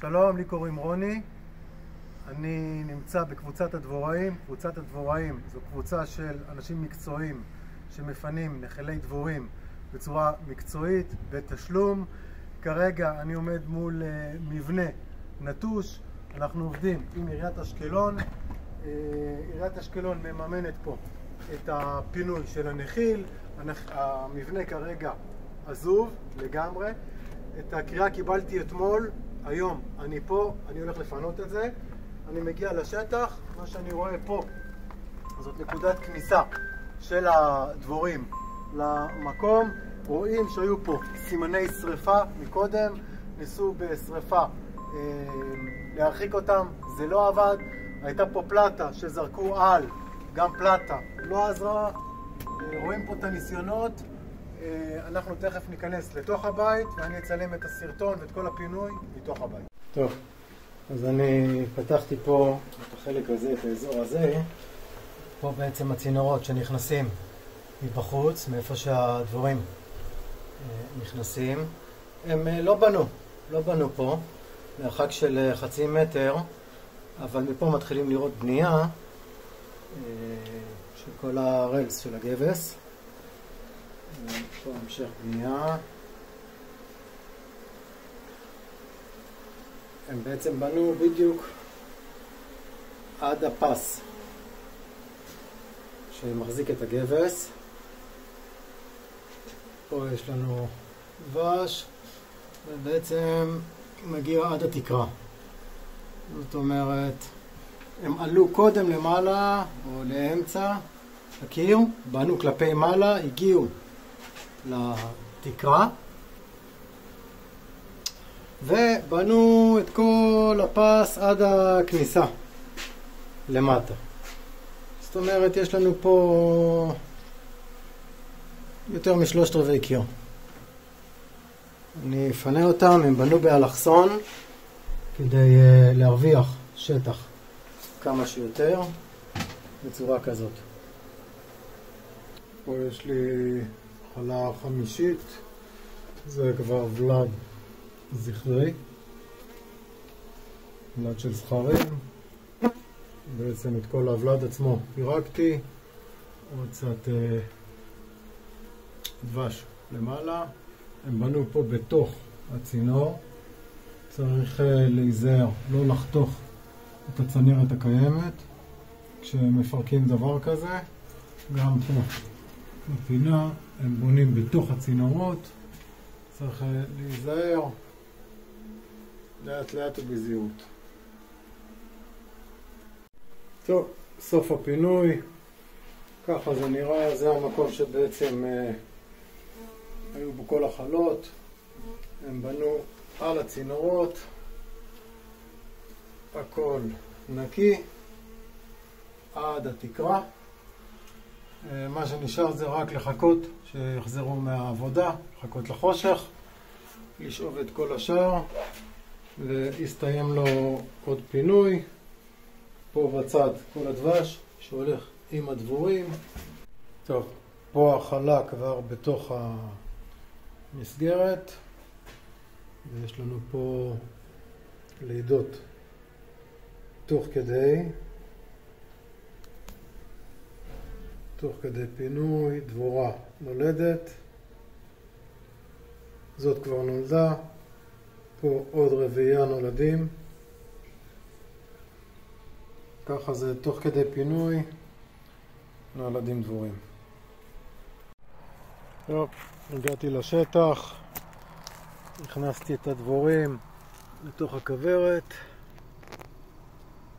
שלום, לי קוראים רוני. אני נמצא בקבוצת הדבוראים. קבוצת הדבוראים זו קבוצה של אנשים מקצועיים שמפנים נחלי דבורים בצורה מקצועית, בתשלום. כרגע אני עומד מול מבנה נטוש. אנחנו עובדים עם עיריית אשקלון. עיריית אשקלון מממנת פה את הפינוי של הנחיל. המבנה כרגע עזוב לגמרי. את הקריאה קיבלתי אתמול. היום אני פה, אני הולך לפנות את זה. אני מגיע לשטח, מה שאני רואה פה זאת נקודת כניסה של הדבורים למקום. רואים שהיו פה סימני שריפה מקודם, ניסו בשריפה להרחיק אותם, זה לא עבד. הייתה פה פלטה שזרקו על, גם פלטה לא עזרה. רואים פה את הניסיונות. אנחנו תכף ניכנס לתוך הבית ואני אצלם את הסרטון ואת כל הפינוי מתוך הבית. טוב, אז אני פתחתי פה את החלק הזה, את האזור הזה. פה בעצם הצינורות שנכנסים מבחוץ, מאיפה שהדבורים נכנסים. הם לא בנו פה, מרחק של חצי מטר, אבל מפה מתחילים לראות בנייה של כל הרלס של הגבס. פה המשך בנייה. הם בעצם בנו בדיוק עד הפס שמחזיק את הגבס. פה יש לנו דבש ובעצם מגיע עד התקרה. זאת אומרת, הם עלו קודם למעלה או לאמצע הקיר, בנו כלפי מעלה, הגיעו לתקרה ובנו את כל הפס עד הכניסה למטה. זאת אומרת, יש לנו פה יותר מ3/4 קיר. אני אפנה אותם. הם בנו באלכסון כדי להרוויח שטח כמה שיותר בצורה כזאת. פה יש לי חלה חמישית, זה כבר ולד זכרי, ולד של זכרים. בעצם את כל הוולד עצמו פירקתי, עוד קצת דבש למעלה. הם בנו פה בתוך הצינור, צריך להיזהר לא לחתוך את הצנרת הקיימת כשמפרקים דבר כזה. גם פה בפינה הם בונים בתוך הצינורות, צריך להיזהר לאט לאט ובזהירות. טוב, סוף הפינוי. ככה זה נראה. זה המקום שבעצם היו בו כל החלות. הם בנו על הצינורות, הכל נקי עד התקרה. מה שנשאר זה רק לחכות שיחזרו מהעבודה, לחכות לחושך, לשאוב את כל השאר והסתיים לו עוד פינוי. פה בצד כל הדבש שהולך עם הדבורים. טוב, פה החלה כבר בתוך המסגרת ויש לנו פה לידות תוך כדי פינוי. דבורה נולדת, זאת כבר נולדה. פה עוד רביעייה נולדים. ככה זה תוך כדי פינוי נולדים דבורים. טוב, הגעתי לשטח, הכנסתי את הדבורים לתוך הכוורת,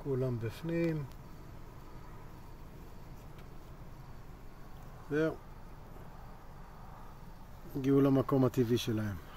כולם בפנים. זהו, הגיעו למקום הטבעי שלהם.